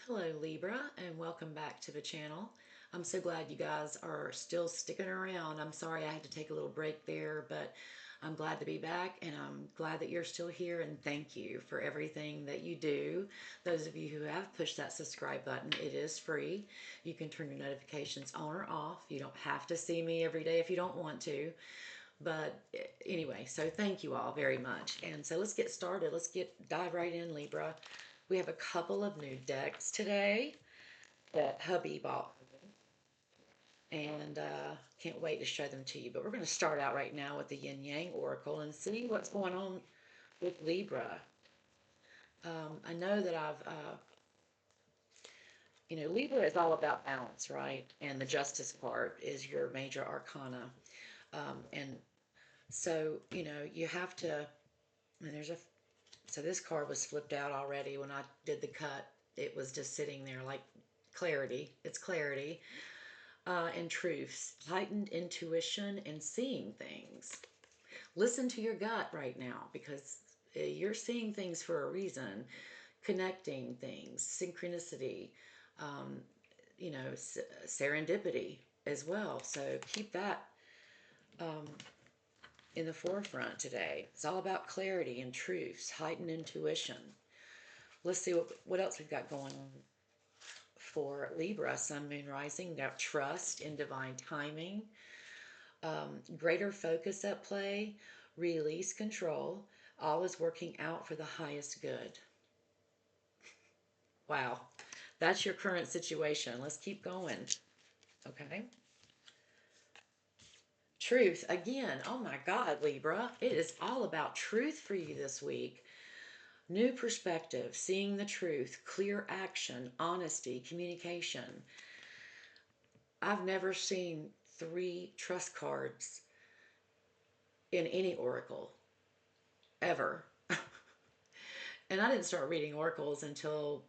Hello Libra, and welcome back to the channel. I'm so glad you guys are still sticking around. I'm sorry I had to take a little break there, but I'm glad to be back, and I'm glad that you're still here, and thank you for everything that you do. Those of you who have pushed that subscribe button, it is free. You can turn your notifications on or off. You don't have to see me every day if you don't want to. But anyway, so thank you all very much. And so let's get started. Let's dive right in, Libra. We have a couple of new decks today that hubby bought, and can't wait to show them to you. But we're going to start out right now with the Yin Yang Oracle and see what's going on with Libra. I know that Libra is all about balance, right? And the Justice part is your major arcana. And so, you have to, and so this card was flipped out already when I did the cut. It was just sitting there like clarity. It's clarity. And truths, heightened intuition, and seeing things. Listen to your gut right now because you're seeing things for a reason, connecting things, synchronicity, um, serendipity as well. So keep that um, in the forefront today. It's all about clarity and truths, heightened intuition. Let's see what else we've got going on for Libra, Sun, Moon, Rising. We've got trust in divine timing, greater focus at play, release control, all is working out for the highest good. Wow, that's your current situation. Let's keep going. Okay. Truth, again, oh my God, Libra, it is all about truth for you this week. New perspective, seeing the truth, clear action, honesty, communication. I've never seen 3 trust cards in any oracle ever. And I didn't start reading oracles until,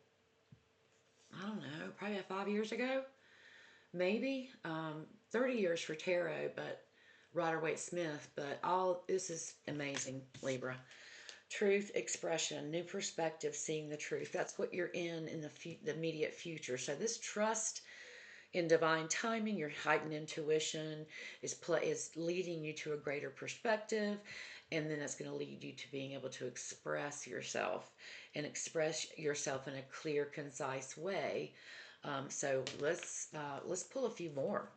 I don't know, probably 5 years ago, maybe. 30 years for tarot, but Rider Waite Smith. But all this is amazing, Libra. Truth, expression, new perspective, seeing the truth. That's what you're in the immediate future. So this trust in divine timing, your heightened intuition is leading you to a greater perspective, and then it's going to lead you to being able to express yourself and express yourself in a clear, concise way. So let's pull a few more.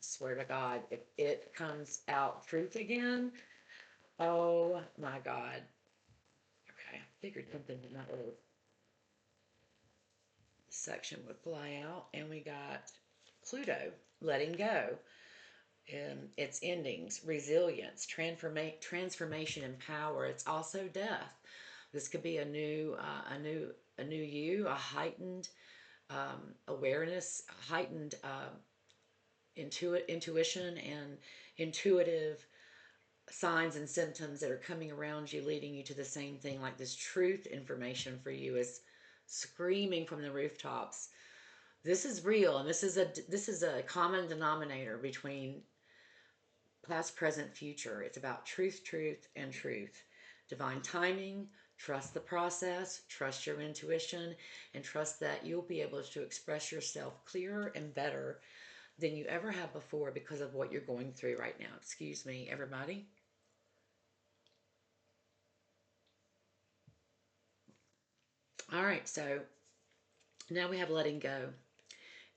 Swear to God, if it comes out truth again, oh my God. Okay, I figured something in that little section would fly out, and we got Pluto, letting go. Its endings, resilience, transformation, and power. It's also death. This could be a new you, a heightened awareness, heightened intuition, and intuitive signs and symptoms that are coming around you, leading you to the same thing. Like this truth information for you is screaming from the rooftops. This is real, and this is a common denominator between past, present, future. It's about truth, and truth. Divine timing, trust the process, trust your intuition, and trust that you'll be able to express yourself clearer and better than you ever have before because of what you're going through right now. Excuse me, everybody. All right, so now we have letting go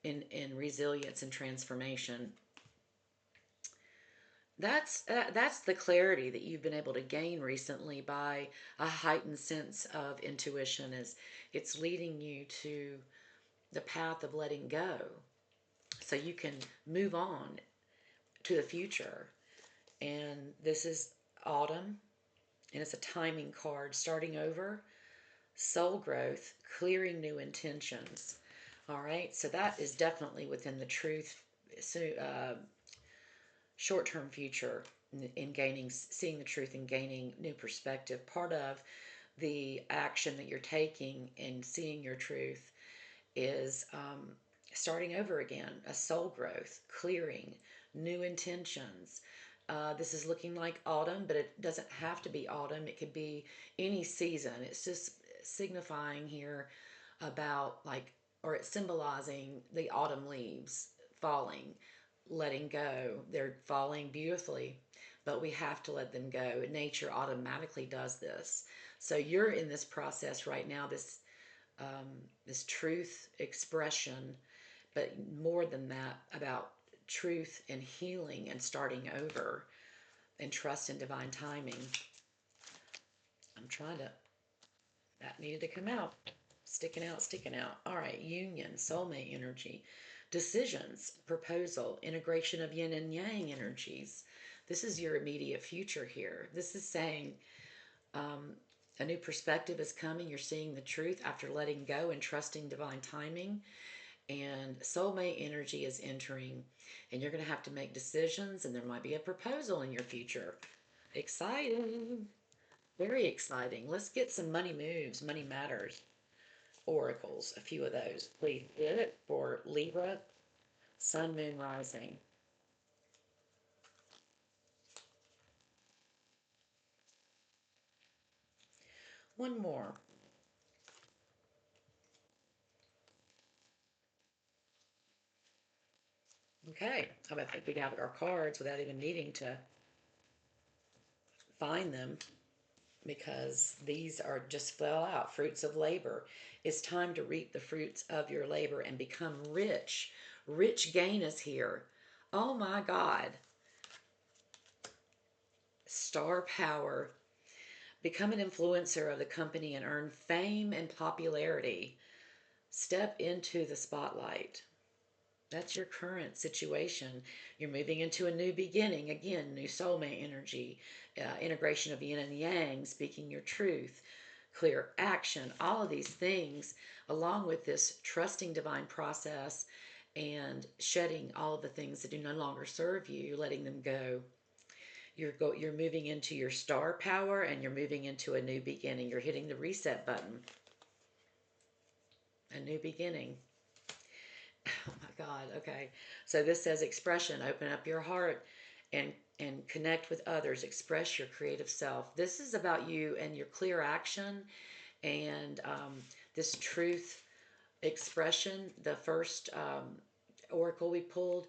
in resilience and transformation. That's the clarity that you've been able to gain recently by a heightened sense of intuition. Is it's leading you to the path of letting go, so you can move on to the future. And this is autumn, and it's a timing card, starting over, soul growth, clearing new intentions. All right, so that is definitely within the truth. So, short-term future in gaining, seeing the truth and gaining new perspective. Part of the action that you're taking in seeing your truth is starting over again, a soul growth, clearing, new intentions. This is looking like autumn, but it doesn't have to be autumn. It could be any season. It's just signifying here about like, or it's symbolizing the autumn leaves falling, letting go. They're falling beautifully, but we have to let them go. Nature automatically does this. So you're in this process right now, this truth expression, but more than that, about truth and healing and starting over and trust in divine timing. I'm trying to, that needed to come out. Sticking out, sticking out. All right, union, soulmate energy, decisions, proposal, integration of yin and yang energies. This is your immediate future here. This is saying a new perspective is coming. You're seeing the truth after letting go and trusting divine timing. And soulmate energy is entering, and you're going to have to make decisions, and there might be a proposal in your future. Exciting. Very exciting. Let's get some money moves, money matters oracles, a few of those. Please get it for Libra, Sun, Moon, Rising. One more. Okay, I think we got our cards without even needing to find them, because these are just fell out fruits of labor. It's time to reap the fruits of your labor and become rich. Rich gain is here. Oh my God. Star power. Become an influencer of the company and earn fame and popularity. Step into the spotlight. That's your current situation. You're moving into a new beginning. Again, new soulmate energy, integration of yin and yang, speaking your truth, clear action, all of these things, along with this trusting divine process and shedding all of the things that do no longer serve you, letting them go. You're moving into your star power, and you're moving into a new beginning. You're hitting the reset button. A new beginning. Oh my God. Okay. So this says expression. Open up your heart and connect with others. Express your creative self. This is about you and your clear action and this truth expression. The first oracle we pulled,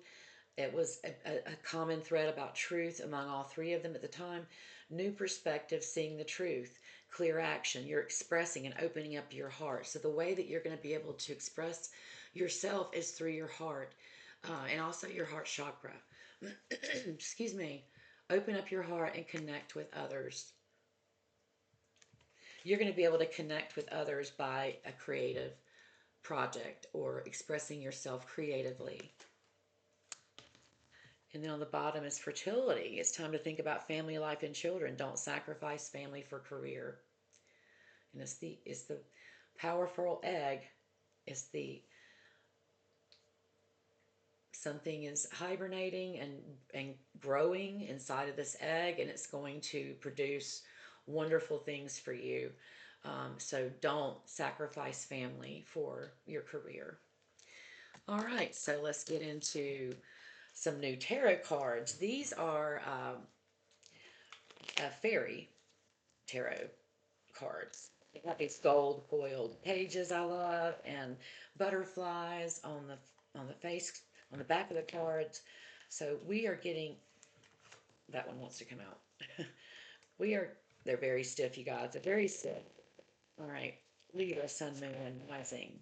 it was a common thread about truth among all three of them at the time. New perspective, seeing the truth, clear action. You're expressing and opening up your heart. So the way that you're going to be able to express yourself is through your heart, and also your heart chakra. Excuse me. Open up your heart and connect with others. You're going to be able to connect with others by a creative project or expressing yourself creatively. And then on the bottom is fertility. It's time to think about family life and children. Don't sacrifice family for career. And it's the powerful egg. It's the something is hibernating and growing inside of this egg, and it's going to produce wonderful things for you. So don't sacrifice family for your career. All right, so let's get into some new tarot cards. These are fairy tarot cards. They got these gold foiled pages I love, and butterflies on the face on the back of the cards. So we are getting, that one wants to come out. we are They're very stiff, you guys. They're very stiff. All right, Libra, Sun, Moon, and Rising.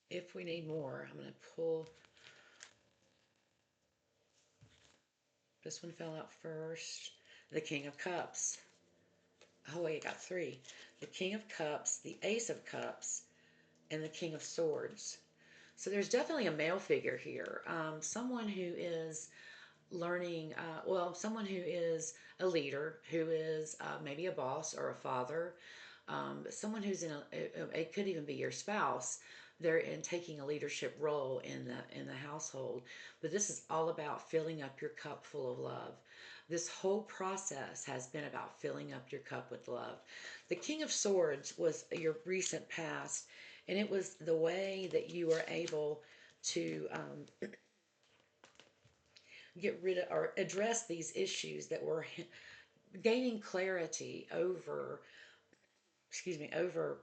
If we need more, I'm going to pull. This one fell out first. The King of Cups. Oh, wait, I got three. The King of Cups, the Ace of Cups, and the King of Swords. So there's definitely a male figure here. Someone who is learning, someone who is a leader, who is maybe a boss or a father, someone who's it could even be your spouse. They're in taking a leadership role in the household. But this is all about filling up your cup full of love. This whole process has been about filling up your cup with love. The King of Swords was your recent past, and it was the way that you were able to get rid of or address these issues that were gaining clarity over, excuse me, over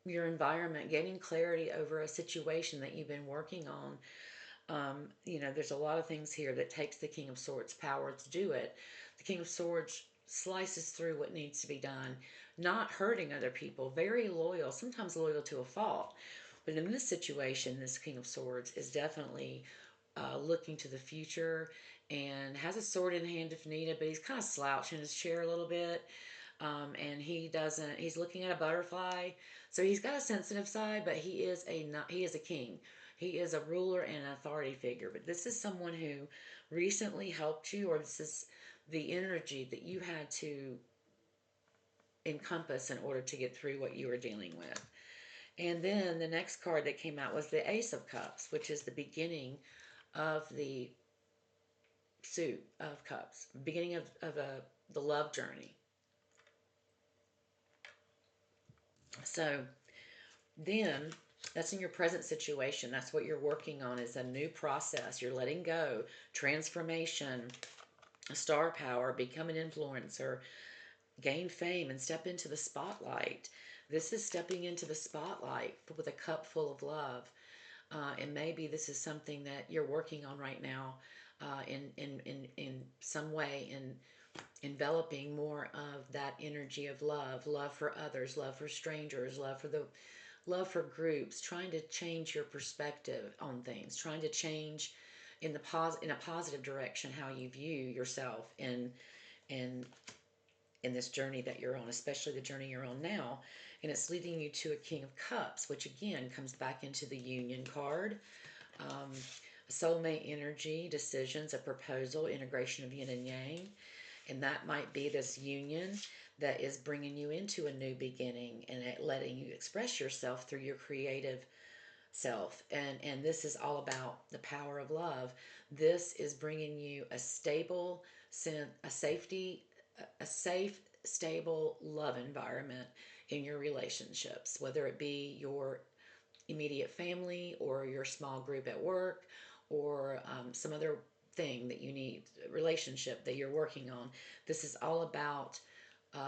your environment, gaining clarity over a situation that you've been working on. There's a lot of things here that takes the King of Swords power to do it. The King of Swords slices through what needs to be done, not hurting other people, very loyal, sometimes loyal to a fault. But in this situation, this King of Swords is definitely looking to the future and has a sword in hand if needed, but he's kind of slouching in his chair a little bit. And he's looking at a butterfly. So he's got a sensitive side, but he is a king. He is a ruler and an authority figure. But this is someone who recently helped you, or this is the energy that you had to encompass in order to get through what you were dealing with. And then the next card that came out was the Ace of Cups, which is the beginning of the suit of cups, beginning of the love journey. So then that's in your present situation. That's what you're working on, is a new process. You're letting go, transformation, star power, become an influencer, gain fame, and step into the spotlight. This is stepping into the spotlight with a cup full of love. And maybe this is something that you're working on right now, in some way, in enveloping more of that energy of love for others, love for strangers, love for groups, trying to change your perspective on things, trying to change in a positive direction how you view yourself in in this journey that you're on, especially the journey you're on now. And it's leading you to a King of Cups, which again comes back into the Union card. Um, Soulmate energy, decisions, a proposal, integration of yin and yang. And that might be this union that is bringing you into a new beginning and letting you express yourself through your creative self. And this is all about the power of love. This is bringing you a stable, a safety, a safe, stable love environment in your relationships, whether it be your immediate family or your small group at work, or some other thing that you need, relationship that you're working on. This is all about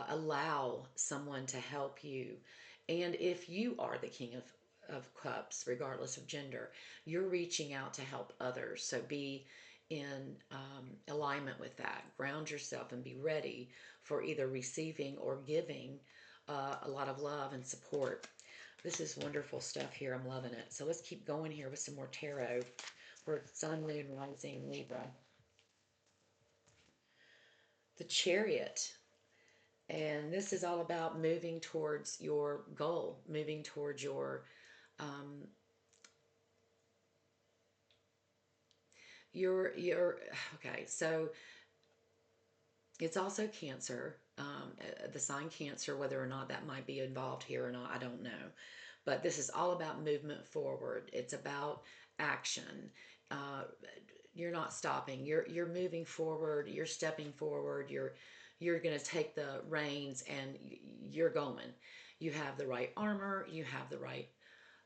allow someone to help you. And if you are the King of Cups, regardless of gender, you're reaching out to help others. So be in alignment with that. Ground yourself and be ready for either receiving or giving a lot of love and support. This is wonderful stuff here. I'm loving it. So let's keep going here with some more tarot for Sun, Moon, Rising, Libra. The Chariot. And this is all about moving towards your goal, moving towards um, your okay. So it's also Cancer, the sign Cancer. Whether or not that might be involved here or not, I don't know. But this is all about movement forward. It's about action. Uh, you're not stopping. You're moving forward. You're stepping forward. You're going to take the reins and you're going. You have the right armor. You have the right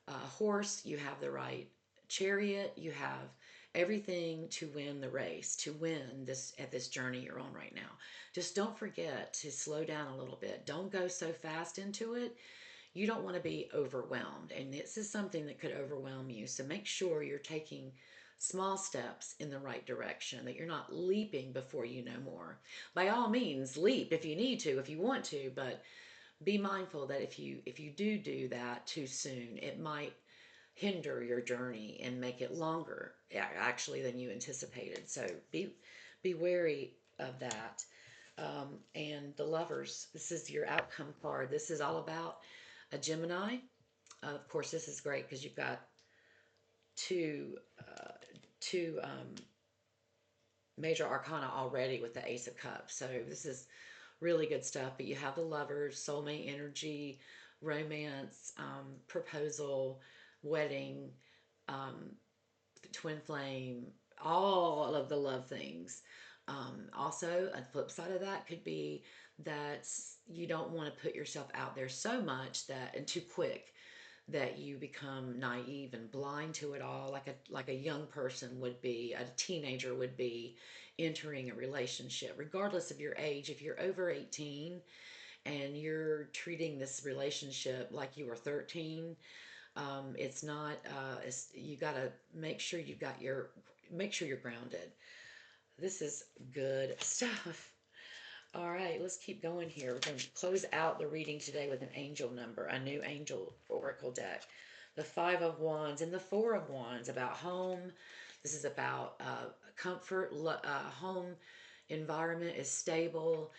horse. You have the right chariot. You have everything to win the race, to win this at this journey you're on right now. Just don't forget to slow down a little bit. Don't go so fast into it. You don't want to be overwhelmed, and this is something that could overwhelm you. So make sure you're taking small steps in the right direction, that you're not leaping before you know more. By all means, leap if you need to, if you want to, but be mindful that if you do that too soon, it might hinder your journey and make it longer actually than you anticipated. So be wary of that. And the Lovers, this is your outcome card. This is all about a Gemini. Of course, this is great because you've got two major arcana already with the Ace of Cups. So this is really good stuff. But you have the Lovers, soulmate energy, romance, proposal, wedding, um, twin flame, all of the love things. Also, a flip side of that could be that you don't want to put yourself out there so much that and too quick that you become naive and blind to it all, like a young person would be, a teenager would be entering a relationship, regardless of your age. If you're over 18 and you're treating this relationship like you were 13, it's not. You gotta make sure you're grounded. This is good stuff. All right, let's keep going here. We're going to close out the reading today with an angel number, a new angel oracle deck. The Five of Wands and the Four of Wands, about home. This is about comfort. Home environment is stable.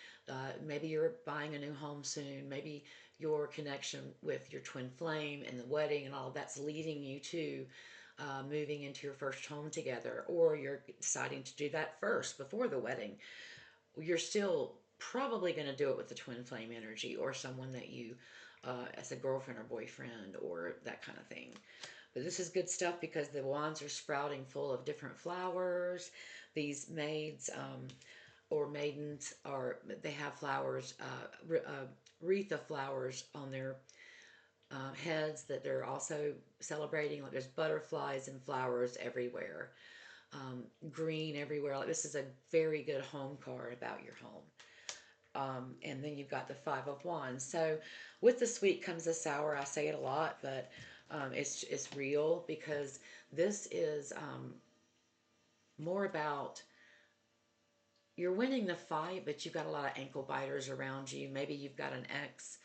Maybe you're buying a new home soon. Maybe your connection with your twin flame and the wedding and all that's leading you to moving into your first home together, or you're deciding to do that first before the wedding. You're still probably going to do it with the twin flame energy or someone that you, as a girlfriend or boyfriend or that kind of thing. But this is good stuff because the wands are sprouting full of different flowers. These maids or maidens they have flowers, wreath of flowers on their heads that they're also celebrating. Like there's butterflies and flowers everywhere, green everywhere. Like this is a very good home card about your home. And then you've got the Five of Wands. So with the sweet comes the sour. I say it a lot, but it's real because this is more about you're winning the fight, but you've got a lot of ankle biters around you. Maybe you've got an ex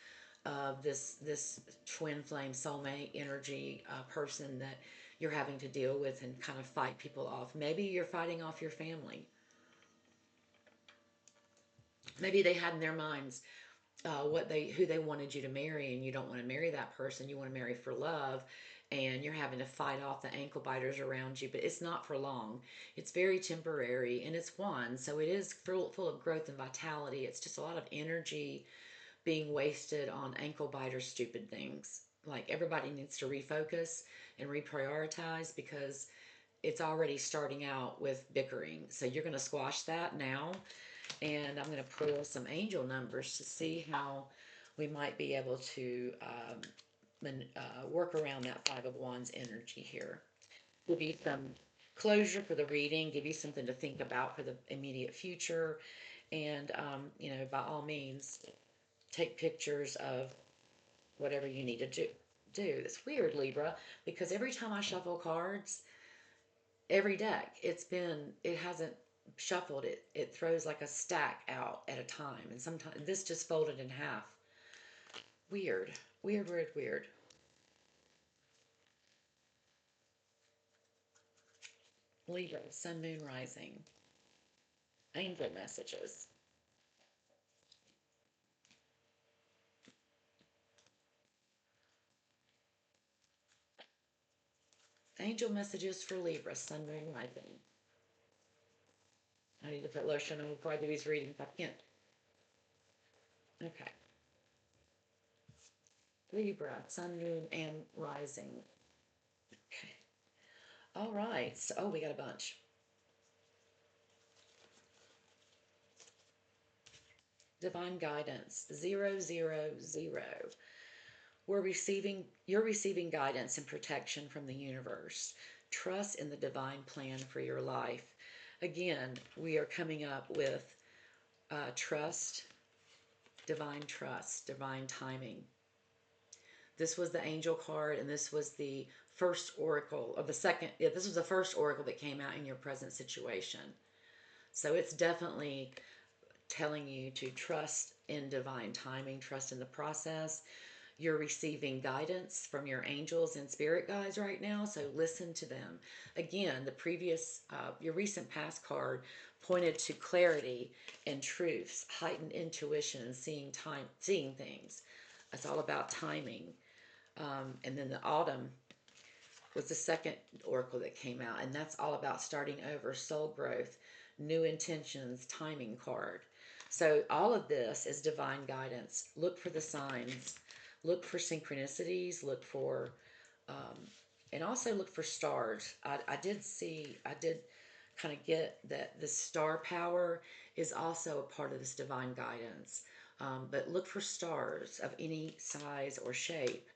of this twin flame soulmate energy person that you're having to deal with and kind of fight people off. Maybe you're fighting off your family. Maybe they had in their minds who they wanted you to marry, and you don't want to marry that person. You want to marry for love, and you're having to fight off the ankle biters around you. But it's not for long. It's very temporary, and it's one, so it is full of growth and vitality. It's just a lot of energy being wasted on ankle biter stupid things. Like everybody needs to refocus and reprioritize because it's already starting out with bickering. So you're going to squash that now. And I'm going to pull some angel numbers to see how we might be able to work around that Five of Wands energy here. Give you some closure for the reading, give you something to think about for the immediate future. And, by all means, take pictures of whatever you need to do. It's weird, Libra, because every time I shuffle cards, every deck, it hasn't shuffled. It throws like a stack out at a time, and sometimes this just folded in half. Weird, weird, weird, weird. Libra, Sun, Moon, Rising. Angel messages. Angel messages for Libra, Sun, Moon, Rising. I need to put lotion on before I do these readings. I can't. Okay. Libra, Sun, Moon, and Rising. Okay. All right. So, we got a bunch. Divine guidance, 000. You're receiving guidance and protection from the universe. Trust in the divine plan for your life. Again, we are coming up with trust, divine timing. This was the angel card, and this was the first oracle of the second. Yeah, this was the first oracle that came out in your present situation. So it's definitely telling you to trust in divine timing, trust in the process. You're receiving guidance from your angels and spirit guides right now, so listen to them. Again, your recent past card pointed to clarity and truths, heightened intuition, and seeing things. It's all about timing. And then the autumn was the second oracle that came out, and that's all about starting over, soul growth, new intentions, timing card. So all of this is divine guidance. Look for the signs, look for synchronicities, and also look for stars. I did kind of get that the star power is also a part of this divine guidance. But look for stars of any size or shape.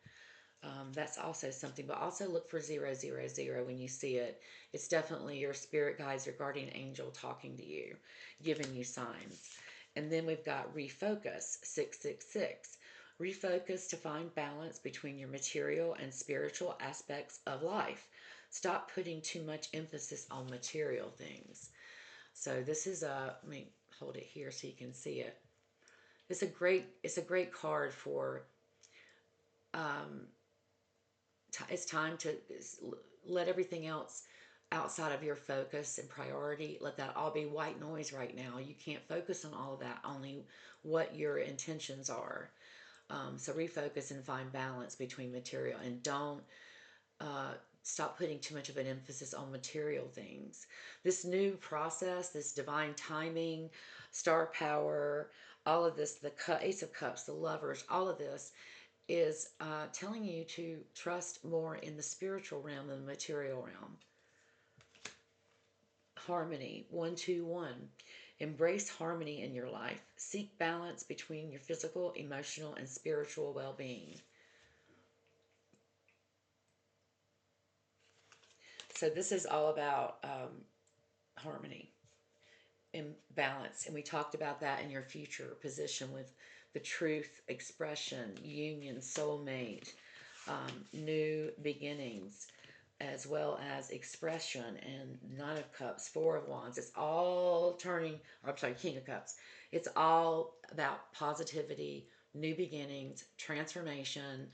That's also something, but also look for 000 when you see it. It's definitely your spirit guides, your guardian angel talking to you, giving you signs. And then we've got refocus, 666. Refocus to find balance between your material and spiritual aspects of life. Stop putting too much emphasis on material things. So this is let me hold it here so you can see it. It's a great card for um, it's time to let everything else outside of your focus and priority, let that all be white noise right now. You can't focus on all of that, only what your intentions are. So refocus and find balance between material, and don't uh, stop putting too much of an emphasis on material things. This new process, this divine timing, star power, all of this, the Ace of Cups, the Lovers, all of this is telling you to trust more in the spiritual realm than the material realm. Harmony, 121. Embrace harmony in your life. Seek balance between your physical, emotional, and spiritual well being. So, this is all about harmony and balance. And we talked about that in your future position with the truth, expression, union, soulmate, new beginnings, as well as expression, and Nine of Cups, Four of Wands. It's all turning, or I'm sorry, King of Cups. It's all about positivity, new beginnings, transformation,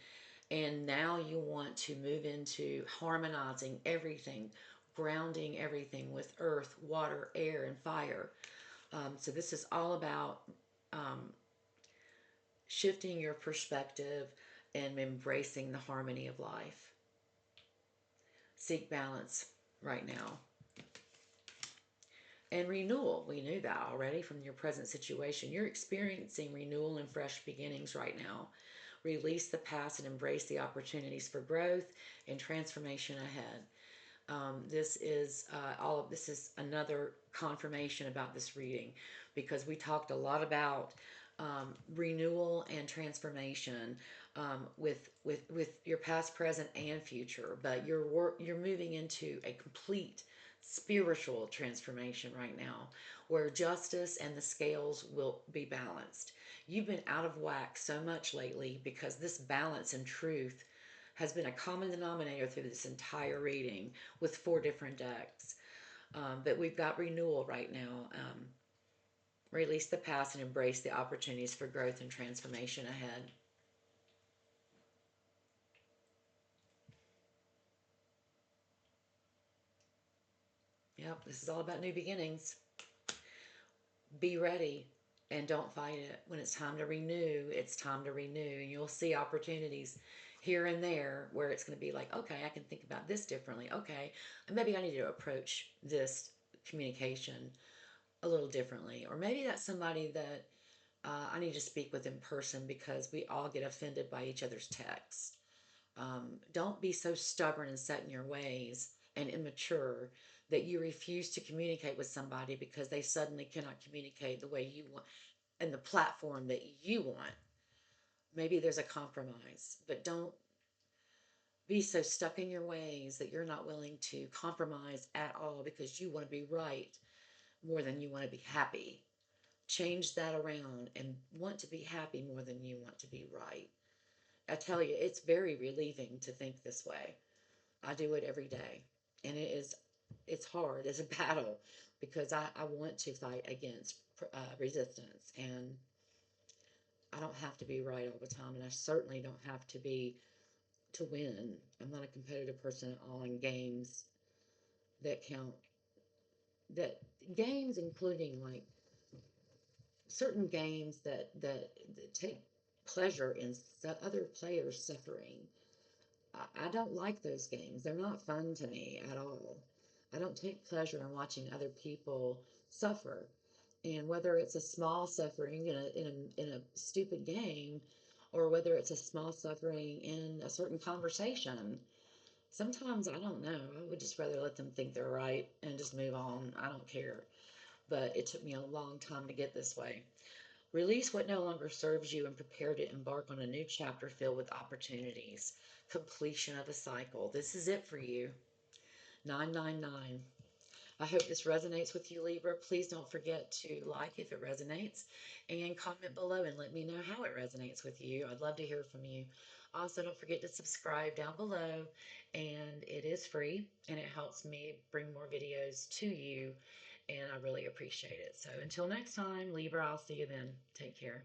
and now you want to move into harmonizing everything, grounding everything with earth, water, air, and fire. So this is all about um, shifting your perspective and embracing the harmony of life. Seek balance right now. And renewal, we knew that already from your present situation. You're experiencing renewal and fresh beginnings right now. Release the past and embrace the opportunities for growth and transformation ahead. This is another confirmation about this reading, because we talked a lot about renewal and transformation with your past, present, and future. But you're moving into a complete spiritual transformation right now, where justice and the scales will be balanced. You've been out of whack so much lately because this balance and truth has been a common denominator through this entire reading with four different decks. But we've got renewal right now. Release the past and embrace the opportunities for growth and transformation ahead. Yep, this is all about new beginnings. Be ready and don't fight it. When it's time to renew, it's time to renew. And you'll see opportunities here and there where it's going to be like, okay, I can think about this differently. Okay, and maybe I need to approach this communication a little differently. Or maybe that's somebody that I need to speak with in person, because we all get offended by each other's texts. Don't be so stubborn and set in your ways and immature that you refuse to communicate with somebody because they suddenly cannot communicate the way you want and the platform that you want. Maybe there's a compromise, but don't be so stuck in your ways that you're not willing to compromise at all because you want to be right more than you want to be happy. Change that around and want to be happy more than you want to be right. I tell you, it's very relieving to think this way. I do it every day. And it's hard. It's a battle because I want to fight against resistance. And I don't have to be right all the time. And I certainly don't have to be to win. I'm not a competitive person at all in games that count. That games, including like certain games that take pleasure in other players suffering. I don't like those games. They're not fun to me at all. I don't take pleasure in watching other people suffer. And whether it's a small suffering in a stupid game, or whether it's a small suffering in a certain conversation, sometimes I don't know. I would just rather let them think they're right and just move on. I don't care. But it took me a long time to get this way. Release what no longer serves you and prepare to embark on a new chapter filled with opportunities. completion of a cycle. This is it for you. 999. I hope this resonates with you, Libra. Please don't forget to like if it resonates and comment below and let me know how it resonates with you. I'd love to hear from you. Also, don't forget to subscribe down below, and it is free and it helps me bring more videos to you, and I really appreciate it. So until next time, Libra, I'll see you then. Take care.